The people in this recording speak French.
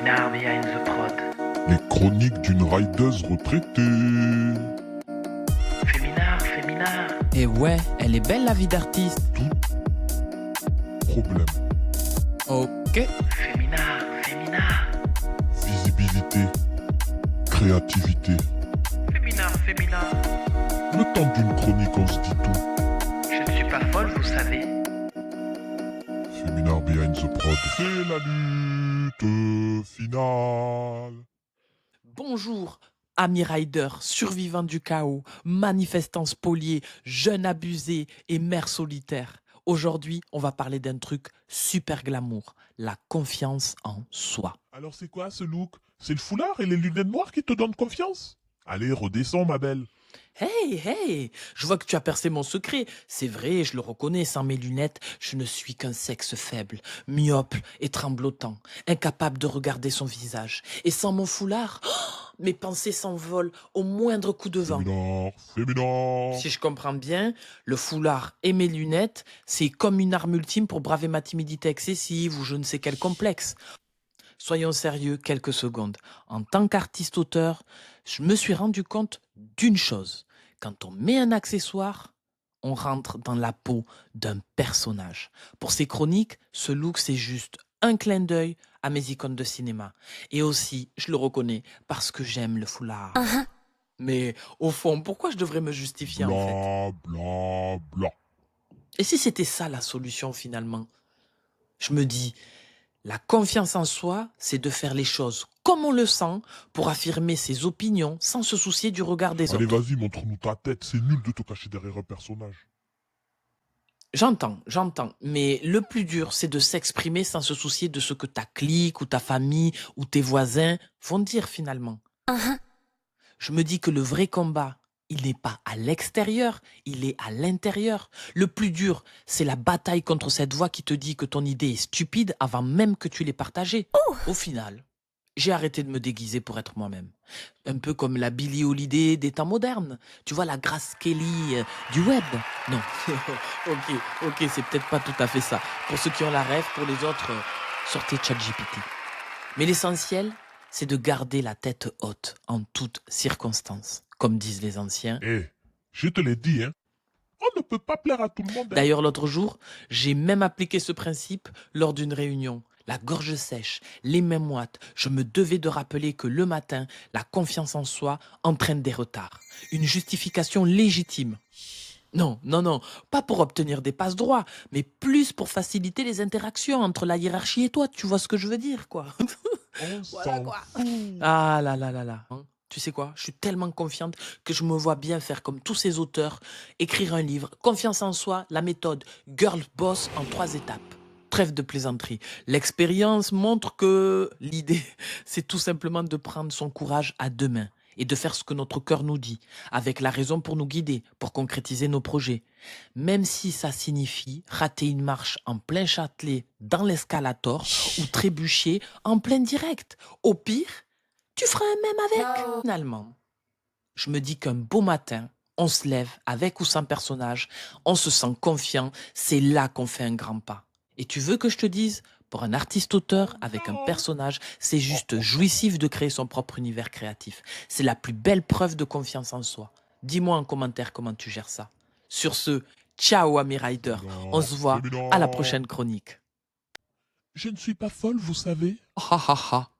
Pinard behind the prod. Les chroniques d'une rideuse retraitée. Féminard. Et ouais, elle est belle la vie d'artiste. Problème. Ok. Féminard. Visibilité. Créativité. Féminard. Le temps d'une chronique, on se dit tout. Je ne suis pas folle, vous savez. Féminard behind the prod. C'est la lutte finale. Bonjour, amis riders, survivants du chaos, manifestants spoliés, jeunes abusés et mères solitaires. Aujourd'hui, on va parler d'un truc super glamour, la confiance en soi. Alors c'est quoi ce look? C'est le foulard et les lunettes noires qui te donnent confiance? Allez, redescends ma belle. Hey, je vois que tu as percé mon secret. C'est vrai, je le reconnais, sans mes lunettes, je ne suis qu'un sexe faible, myope et tremblotant, incapable de regarder son visage. Et sans mon foulard, mes pensées s'envolent au moindre coup de vent. Féminard. Si je comprends bien, le foulard et mes lunettes, c'est comme une arme ultime pour braver ma timidité excessive ou je ne sais quel complexe. Soyons sérieux quelques secondes. En tant qu'artiste-auteur, je me suis rendu compte d'une chose. Quand on met un accessoire, on rentre dans la peau d'un personnage. Pour ces chroniques, ce look, c'est juste un clin d'œil à mes icônes de cinéma. Et aussi, je le reconnais, parce que j'aime le foulard. Mais au fond, pourquoi je devrais me justifier en fait? Bla. Et si c'était ça la solution finalement? Je me dis, la confiance en soi, c'est de faire les choses comme on le sent pour affirmer ses opinions sans se soucier du regard des Allez, autres. vas-y, montre-nous ta tête. C'est nul de te cacher derrière un personnage. J'entends, mais le plus dur, c'est de s'exprimer sans se soucier de ce que ta clique ou ta famille ou tes voisins vont dire finalement. Je me dis que le vrai combat, il n'est pas à l'extérieur, il est à l'intérieur. Le plus dur, c'est la bataille contre cette voix qui te dit que ton idée est stupide avant même que tu l'aies partagée. Au final, j'ai arrêté de me déguiser pour être moi-même. Un peu comme la Billie Holiday des temps modernes. Tu vois, la Grace Kelly du web. Non, ok, c'est peut-être pas tout à fait ça. Pour ceux qui ont la rêve, pour les autres, sortez ChatGPT. Mais l'essentiel, c'est de garder la tête haute en toutes circonstances, comme disent les anciens. Je te l'ai dit, hein. On ne peut pas plaire à tout le monde. Hein. D'ailleurs, l'autre jour, j'ai même appliqué ce principe lors d'une réunion. La gorge sèche, les mains moites, je me devais de rappeler que le matin, la confiance en soi entraîne des retards. Une justification légitime. Non, pas pour obtenir des passes droits, mais plus pour faciliter les interactions entre la hiérarchie et toi. Tu vois ce que je veux dire, quoi. On Voilà s'en quoi. fout. Ah là. Tu sais quoi? Je suis tellement confiante que je me vois bien faire comme tous ces auteurs, écrire un livre, confiance en soi, la méthode Girl Boss en 3 étapes. Trêve de plaisanterie. L'expérience montre que l'idée, c'est tout simplement de prendre son courage à deux mains et de faire ce que notre cœur nous dit, avec la raison pour nous guider, pour concrétiser nos projets. Même si ça signifie rater une marche en plein Châtelet dans l'escalator ou trébucher en plein direct. Au pire, tu feras un même avec. Finalement, je me dis qu'un beau matin, on se lève avec ou sans personnage, on se sent confiant, c'est là qu'on fait un grand pas. Et tu veux que je te dise, pour un artiste-auteur avec un personnage, c'est juste jouissif de créer son propre univers créatif. C'est la plus belle preuve de confiance en soi. Dis-moi en commentaire comment tu gères ça. Sur ce, ciao amis riders, on se voit à la prochaine chronique. Je ne suis pas folle, vous savez. Ha ha ha.